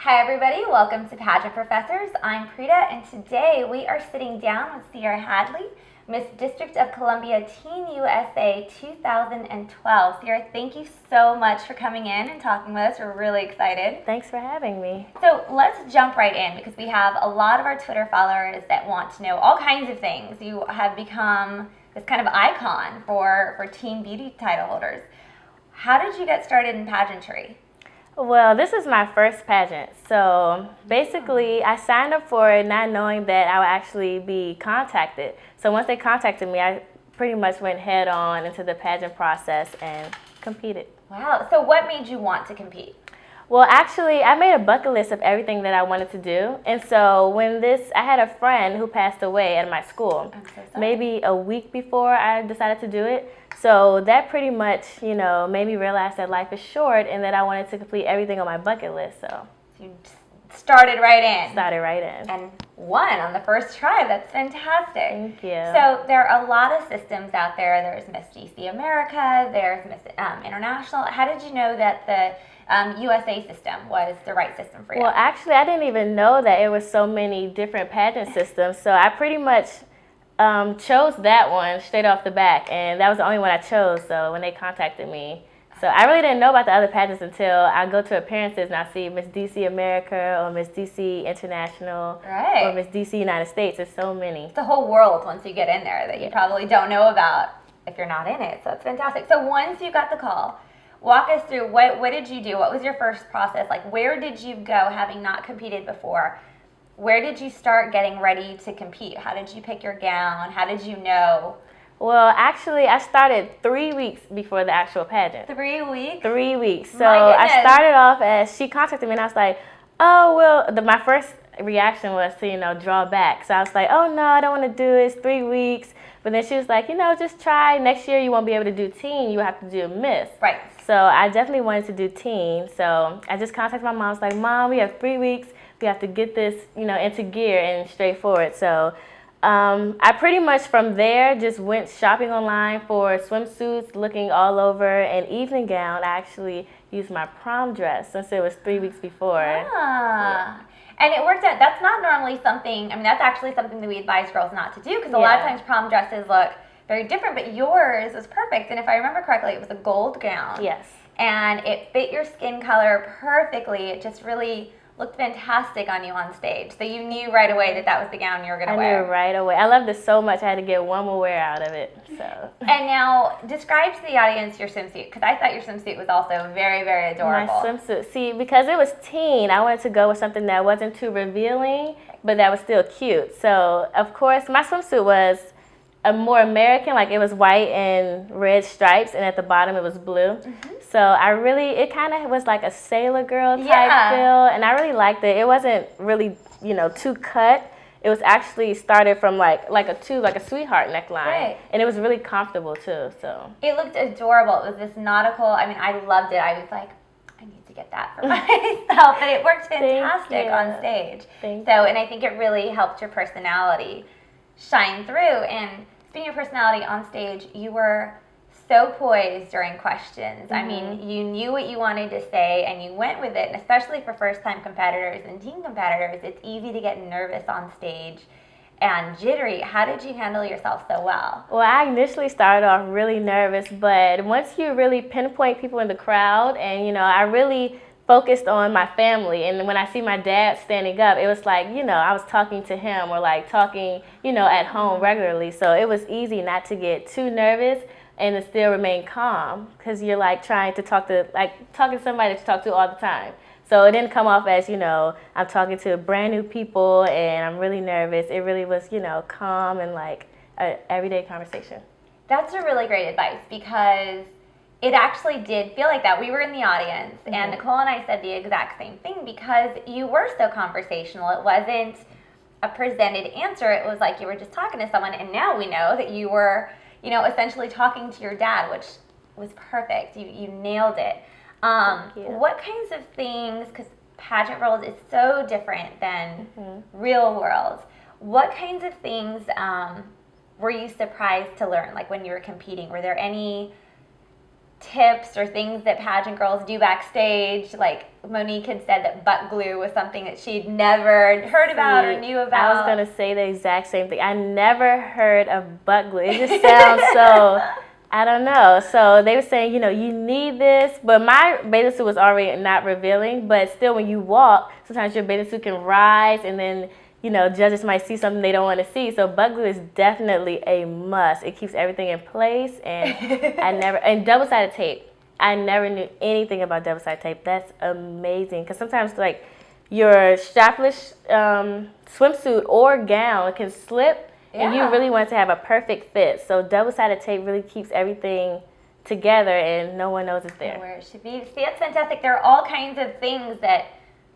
Hi everybody, welcome to Pageant Professors. I'm Prita, and today we are sitting down with Sierra Hadley, Miss District of Columbia Teen USA 2012. Sierra, thank you so much for coming in and talking with us. We're really excited. Thanks for having me. So let's jump right in because we have a lot of our Twitter followers that want to know all kinds of things. You have become this kind of icon for teen beauty title holders. How did you get started in pageantry? Well, this is my first pageant. So basically, I signed up for it not knowing that I would actually be contacted. So once they contacted me, I pretty much went head on into the pageant process and competed. Wow. So what made you want to compete? Well, actually, I made a bucket list of everything that I wanted to do. And so I had a friend who passed away at my school. I'm so sorry. Maybe a week before I decided to do it. So that pretty much, made me realize that life is short and that I wanted to complete everything on my bucket list. So you started right in. Started right in. And won on the first try. That's fantastic. Thank you. So there are a lot of systems out there. There's Miss DC America. There's Miss International. How did you know that the USA system was the right system for you? Well, actually, I didn't even know that it was so many different pageant systems. So I pretty much chose that one straight off the back, and that was the only one I chose. So when they contacted me, so I really didn't know about the other pageants until I go to appearances and I see Miss DC America or Miss DC International or Miss DC United States. There's so many. It's a whole world once you get in there that you probably don't know about if you're not in it. So it's fantastic. So once you got the call, walk us through what did you do? What was your first process? Like, where did you go having not competed before? Where did you start getting ready to compete? How did you pick your gown? How did you know? Well, actually, I started 3 weeks before the actual pageant. 3 weeks? 3 weeks. So I started off as she contacted me, and I was like, oh, well, my first reaction was to, draw back. So I was like, oh, no, I don't want to do it. It's 3 weeks. But then she was like, just try. Next year, you won't be able to do teen. You have to do Miss. Right. So I definitely wanted to do teen. So I just contacted my mom. I was like, Mom, we have 3 weeks. We have to get this, into gear and straightforward. So I pretty much from there just went shopping online for swimsuits, looking all over, an evening gown. I actually used my prom dress since it was 3 weeks before. Yeah. And it worked out. That's not normally something, that's actually something that we advise girls not to do because a lot of times prom dresses look very different, but yours was perfect. And if I remember correctly, it was a gold gown. Yes. And it fit your skin color perfectly. It just really looked fantastic on you on stage. So you knew right away that that was the gown you were going to wear. I knew right away. I loved it so much I had to get one more wear out of it. So. And now describe to the audience your swimsuit, because I thought your swimsuit was also very, very adorable. My swimsuit. See, because it was teen, I wanted to go with something that wasn't too revealing, but that was still cute. So, of course, my swimsuit was a more American, like it was white and red stripes, and at the bottom it was blue. Mm-hmm. So it kind of was like a sailor girl type feel, and I really liked it. It wasn't really, too cut. It was actually started from like a sweetheart neckline, and it was really comfortable too. So it looked adorable. It was this nautical. I loved it. I was like, I need to get that for myself, but it worked fantastic on stage. And I think it really helped your personality shine through. And speaking of personality on stage, you were so poised during questions. Mm-hmm. You knew what you wanted to say and you went with it. And especially for first-time competitors and teen competitors, it's easy to get nervous on stage and jittery. How did you handle yourself so well? Well, I initially started off really nervous, but once you really pinpoint people in the crowd, and I really focused on my family, and when I see my dad standing up, it was like, I was talking to him or like talking, at home regularly. So it was easy not to get too nervous and to still remain calm, because you're like trying to talking to somebody that you talk to all the time. So it didn't come off as, I'm talking to brand new people and I'm really nervous. It really was, calm and like an everyday conversation. That's a really great advice, because it actually did feel like that. We were in the audience, mm-hmm. and Nicole and I said the exact same thing, because you were so conversational. It wasn't a presented answer. It was like you were just talking to someone, and now we know that you were, essentially talking to your dad, which was perfect. You nailed it. What kinds of things, because pageant world is so different than real world, what kinds of things were you surprised to learn, like when you were competing? Were there any tips or things that pageant girls do backstage? Like Monique had said that butt glue was something that she'd never heard about or knew about. I was going to say the exact same thing. I never heard of butt glue. It just sounds so, I don't know. So they were saying, you know, you need this. But my bathing suit was already not revealing. But still, when you walk, sometimes your bathing suit can rise and then, you know, judges might see something they don't want to see. So butt glue is definitely a must. It keeps everything in place. And and double-sided tape. I never knew anything about double-sided tape. That's amazing. Because sometimes, like, your strapless swimsuit or gown can slip. Yeah. And you really want to have a perfect fit. So double-sided tape really keeps everything together and no one knows it's there. Where it should be. See, that's fantastic. There are all kinds of things that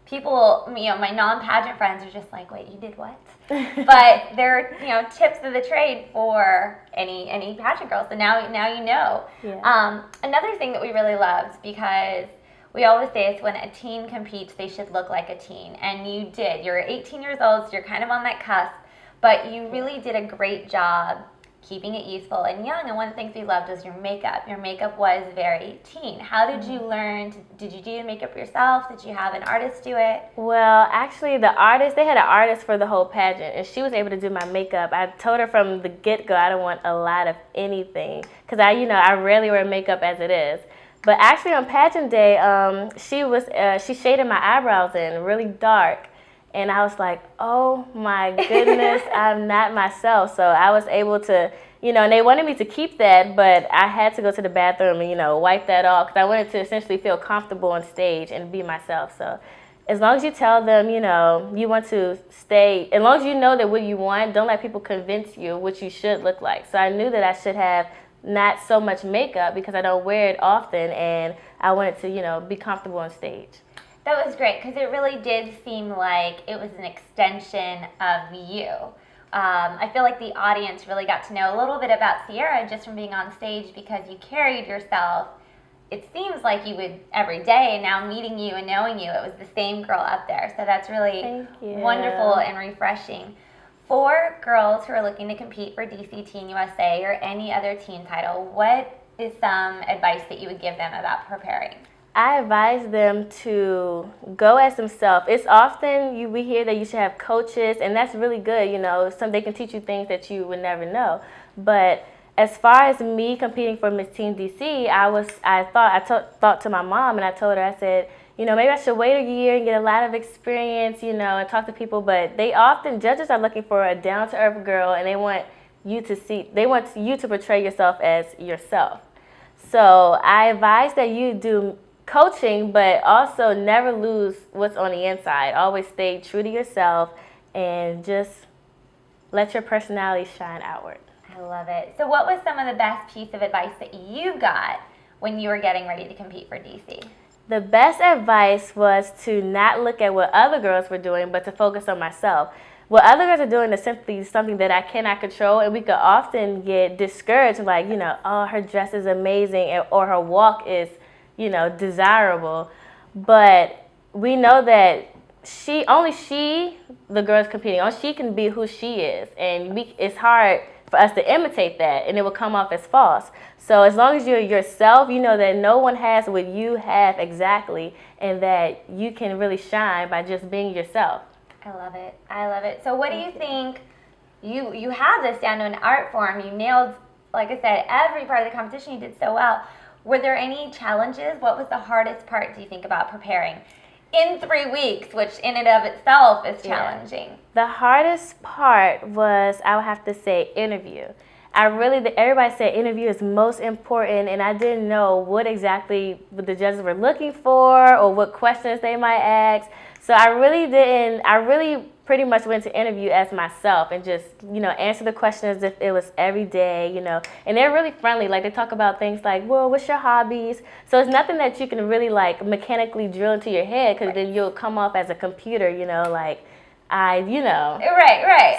people, you know, my non-pageant friends are just like, wait, you did what? But they're, you know, tips of the trade for any pageant girl. So now you know. Yeah. Another thing that we really loved, because we always say is when a teen competes, they should look like a teen. And you did. You're 18 years old, so you're kind of on that cusp. But you really did a great job keeping it youthful and young. And one of the things we loved was your makeup. Your makeup was very teen. How did you learn? Did you do the makeup yourself? Did you have an artist do it? Well, actually, they had an artist for the whole pageant, and she was able to do my makeup. I told her from the get-go I don't want a lot of anything because I rarely wear makeup as it is. But actually, on pageant day, she shaded my eyebrows in really dark. And I was like, oh my goodness, I'm not myself. So I was able to, and they wanted me to keep that, but I had to go to the bathroom and, wipe that off because I wanted to essentially feel comfortable on stage and be myself. So as long as you tell them, you want to stay, as long as you know that what you want, don't let people convince you what you should look like. So I knew that I should have not so much makeup because I don't wear it often, and I wanted to, be comfortable on stage. That was great because it really did seem like it was an extension of you. I feel like the audience really got to know a little bit about Sierra just from being on stage because you carried yourself. It seems like you would every day, and now meeting you and knowing you, it was the same girl up there. So that's really wonderful and refreshing. For girls who are looking to compete for DC Teen USA or any other teen title, what is some advice that you would give them about preparing? I advise them to go as themselves. It's often we hear that you should have coaches, and that's really good. They can teach you things that you would never know. But as far as me competing for Miss Teen DC, I thought to my mom, and I told her, I said, maybe I should wait a year and get a lot of experience, and talk to people. But judges are looking for a down-to-earth girl, and they want you to portray yourself as yourself. So I advise that you do coaching, but also never lose what's on the inside. Always stay true to yourself and just let your personality shine outward. I love it. So what was some of the best piece of advice that you got when you were getting ready to compete for DC? The best advice was to not look at what other girls were doing, but to focus on myself. What other girls are doing is simply something that I cannot control, and we could often get discouraged, like, oh, her dress is amazing, or her walk is desirable, but we know that the girl's competing, only she can be who she is, and it's hard for us to imitate that, and it will come off as false. So as long as you're yourself, you know that no one has what you have exactly, and that you can really shine by just being yourself. I love it. I love it. So what do you think? You have this down to an art form. You nailed, like I said, every part of the competition. You did so well. Were there any challenges? What was the hardest part, do you think, about preparing in 3 weeks, which in and of itself is challenging? Yeah. The hardest part was, I would have to say, interview. Everybody said interview is most important, and I didn't know what exactly the judges were looking for or what questions they might ask. So I really pretty much went to interview as myself and just, answer the questions as if it was every day, And they're really friendly. Like, they talk about things like, well, what's your hobbies? So it's nothing that you can really, mechanically drill into your head, because then you'll come off as a computer, Right.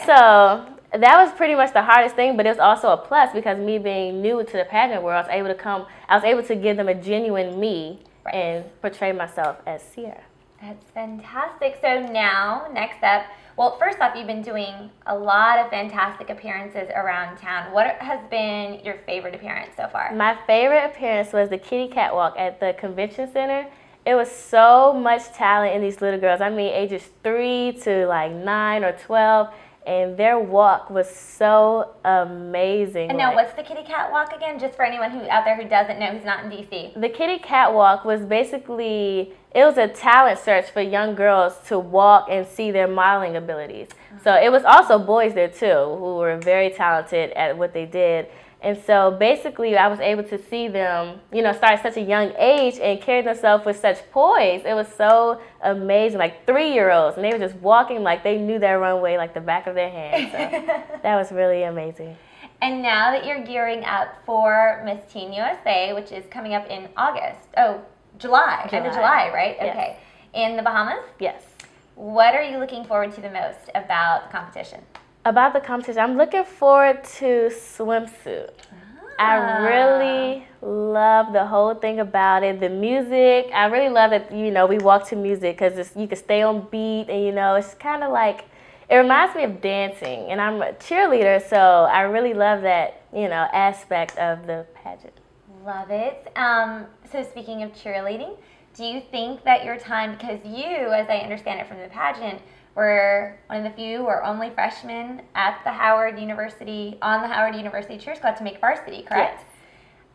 So that was pretty much the hardest thing, but it was also a plus because me being new to the pageant world, I was able to give them a genuine me and portray myself as Sierra. That's fantastic. So now, next up, well, first off, you've been doing a lot of fantastic appearances around town. What has been your favorite appearance so far? My favorite appearance was the kitty catwalk at the convention center. It was so much talent in these little girls. I mean, ages 3 to like 9 or 12. And their walk was so amazing. And now, what's the kitty cat walk again? Just for anyone who out there who doesn't know, who's not in DC. The kitty catwalk was basically, it was a talent search for young girls to walk and see their modeling abilities. So it was also boys there too, who were very talented at what they did. And so basically, I was able to see them, start at such a young age and carry themselves with such poise. It was so amazing, like 3-year-olds, and they were just walking like they knew their runway like the back of their hand. So that was really amazing. And now that you're gearing up for Miss Teen USA, which is coming up in August, July, end of July, right? Yes. Okay. In the Bahamas? Yes. What are you looking forward to the most about the competition? About the competition, I'm looking forward to Swimsuit. I really love the whole thing about it. The music, I really love that, we walk to music because you can stay on beat and, it's kind of like, it reminds me of dancing. And I'm a cheerleader, so I really love that, aspect of the pageant. Love it. So speaking of cheerleading, do you think that your time, because you, as I understand it from the pageant, were one of the few or only freshmen at the Howard University, on the Howard University Cheer Squad to make varsity, correct? Yes.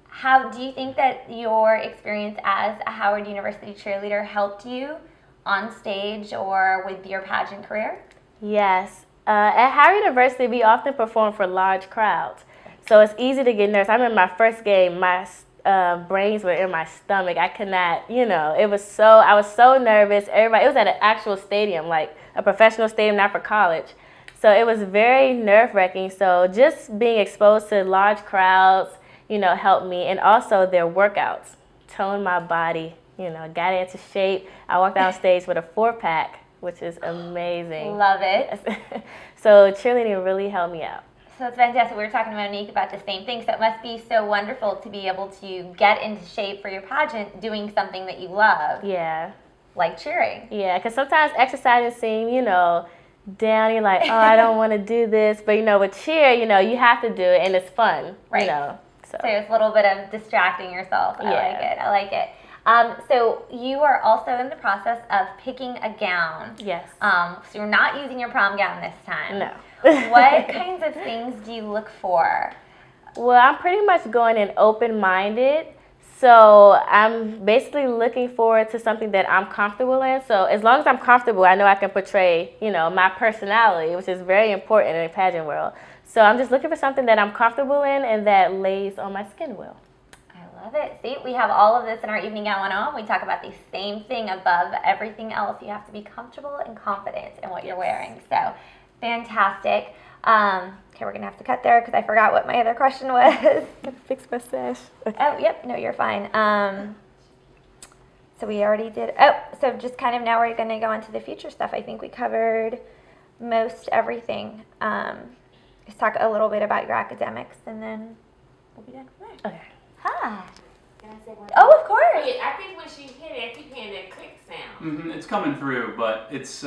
How do you think that your experience as a Howard University cheerleader helped you on stage or with your pageant career? Yes. At Howard University, we often perform for large crowds. So it's easy to get nervous. I remember my first game, my brains were in my stomach. I could not, I was so nervous. It was at an actual stadium, like a professional stadium, not for college. So it was very nerve-wracking. So just being exposed to large crowds, helped me. And also their workouts, toned my body, got into shape. I walked on stage with a 4-pack, which is amazing. Love it. So cheerleading really helped me out. So it's fantastic. We were talking to Monique about the same thing. So it must be so wonderful to be able to get into shape for your pageant doing something that you love. Yeah. Like cheering. Yeah, because sometimes exercising seems, down. You're like, oh, I don't want to do this. But, with cheer, you have to do it, and it's fun. Right. So it's a little bit of distracting yourself. I like it. So you are also in the process of picking a gown. Yes. So you're not using your prom gown this time. No. What kinds of things do you look for? Well, I'm pretty much going in open-minded. So I'm basically looking forward to something that I'm comfortable in. So as long as I'm comfortable, I know I can portray, my personality, which is very important in the pageant world. So I'm just looking for something that I'm comfortable in and that lays on my skin well. I love it. See, we have all of this in our Evening Gown 101. We talk about the same thing above everything else. You have to be comfortable and confident in what you're wearing. So fantastic. Okay, we're going to have to cut there because I forgot what my other question was. Fix my sash. Okay. Oh, yep. No, you're fine. So we already did. So just kind of now we're going to go on to the future stuff. I think we covered most everything. Let's talk a little bit about your academics, and then we'll be done from there. Okay. Hi. Can I say one? Oh, of course. Yeah, I think when she hit it, I keep hearing that click sound. It's coming through, but it's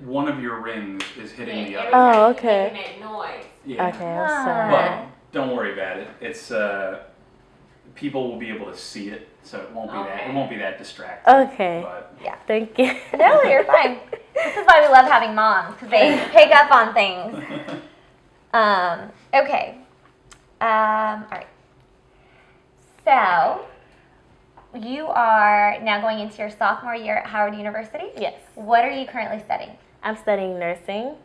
one of your rings is hitting the other. Oh, okay. Making that noise. Yeah. Okay, I'm sorry. But don't worry about it. It's people will be able to see it, so it won't be that. It won't be that distracting. Okay. But Yeah. Thank you. No, you're fine. This is why we love having moms, because they pick up on things. Okay. All right. So, you are now going into your sophomore year at Howard University? Yes. What are you currently studying? I'm studying nursing.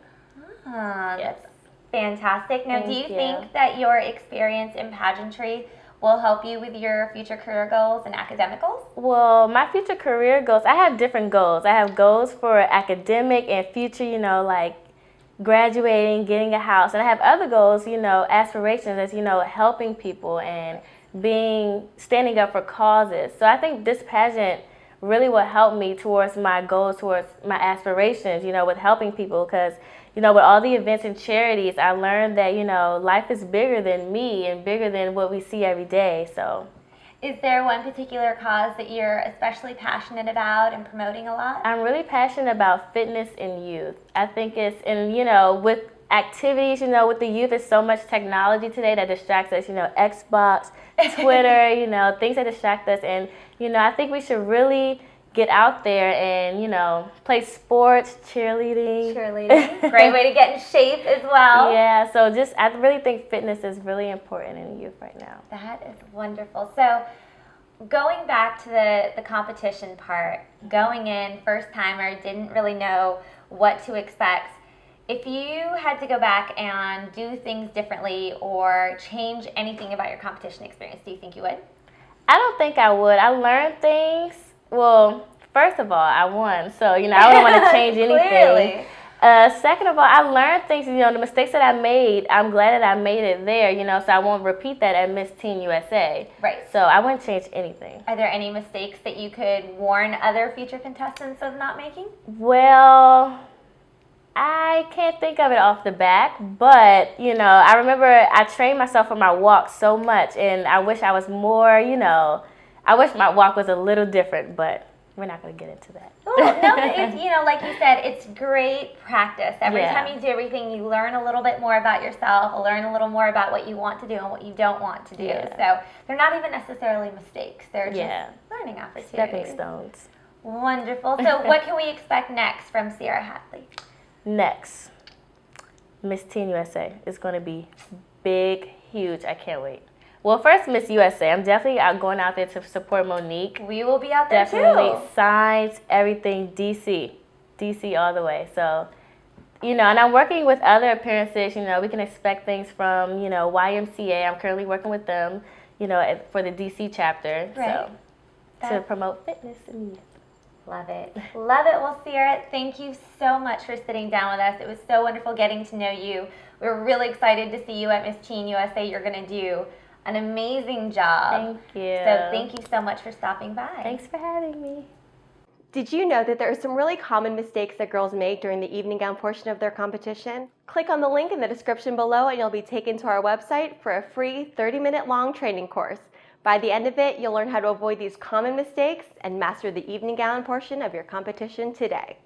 That's fantastic. Now, do you Thank you. think that your experience in pageantry will help you with your future career goals and academic goals? Well, my future career goals, I have different goals. I have goals for academic and future, like graduating, getting a house. And I have other goals, aspirations as, helping people and standing up for causes. So I think this pageant really will help me towards my goals, towards my aspirations, with helping people. Because, with all the events and charities, I learned that, life is bigger than me and bigger than what we see every day. So Is there one particular cause that you're especially passionate about and promoting a lot? I'm really passionate about fitness in youth. I think it's, and you know, with activities, you know, with the youth, there's so much technology today that distracts us, you know, Xbox, Twitter, you know, things that distract us. And, you know, I think we should really get out there and, you know, play sports, cheerleading. Great way to get in shape as well. Yeah, so just, I really think fitness is really important in youth right now. That is wonderful. So going back to the competition part, going in, first timer, didn't really know what to expect. If you had to go back and do things differently or change anything about your competition experience, do you think you would? I don't think I would. I learned things. Well, first of all, I won, so, you know, I don't want to change anything. Clearly. Second of all, I learned things, you know, the mistakes that I made, I'm glad that I made it there, you know, so I won't repeat that at Miss Teen USA. Right. So I wouldn't change anything. Are there any mistakes that you could warn other future contestants of not making? Well, I can't think of it off the back, but, you know, I remember I trained myself for my walk so much, and I wish I was more, you know, I wish my walk was a little different, but we're not going to get into that. Oh, no, but it's, you know, like you said, it's great practice. Every Yeah. time you do everything, you learn a little bit more about yourself, learn a little more about what you want to do and what you don't want to do. Yeah. So they're not even necessarily mistakes. They're just Yeah. learning opportunities. Stepping stones. Wonderful. So what can we expect next from Sierra Hadley? Next, Miss Teen USA is going to be big, huge. I can't wait. Well, first, Miss USA. I'm definitely going out there to support Monique. We will be out there Definitely too. signs, everything, DC all the way. So, you know, and I'm working with other appearances. You know, we can expect things from, you know, YMCA. I'm currently working with them, you know, for the DC chapter. Right. So, to promote fitness and youth. Love it. Love it. Well, Sierra, thank you so much for sitting down with us. It was so wonderful getting to know you. We're really excited to see you at Miss Teen USA. You're going to do an amazing job. Thank you. So thank you so much for stopping by. Thanks for having me. Did you know that there are some really common mistakes that girls make during the evening gown portion of their competition? Click on the link in the description below and you'll be taken to our website for a free 30-minute long training course. By the end of it, you'll learn how to avoid these common mistakes and master the evening gown portion of your competition today.